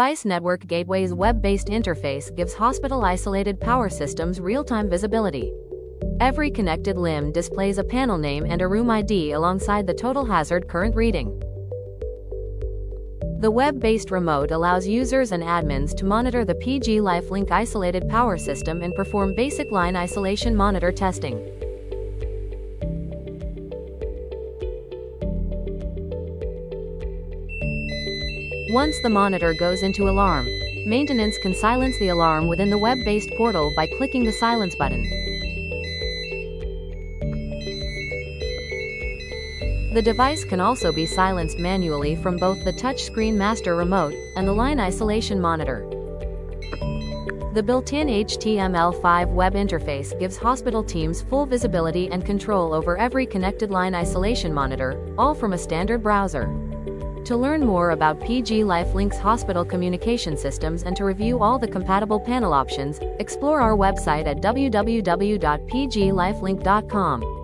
Device Network Gateway's web-based interface gives hospital-isolated power systems real-time visibility. Every connected limb displays a panel name and a room ID alongside the total hazard current reading. The web-based remote allows users and admins to monitor the PG LifeLink isolated power system and perform basic line isolation monitor testing. Once the monitor goes into alarm, maintenance can silence the alarm within the web-based portal by clicking the silence button. The device can also be silenced manually from both the touchscreen master remote and the line isolation monitor. The built-in HTML5 web interface gives hospital teams full visibility and control over every connected line isolation monitor, all from a standard browser. To learn more about PG LifeLink's hospital communication systems and to review all the compatible panel options, explore our website at www.pglifelink.com.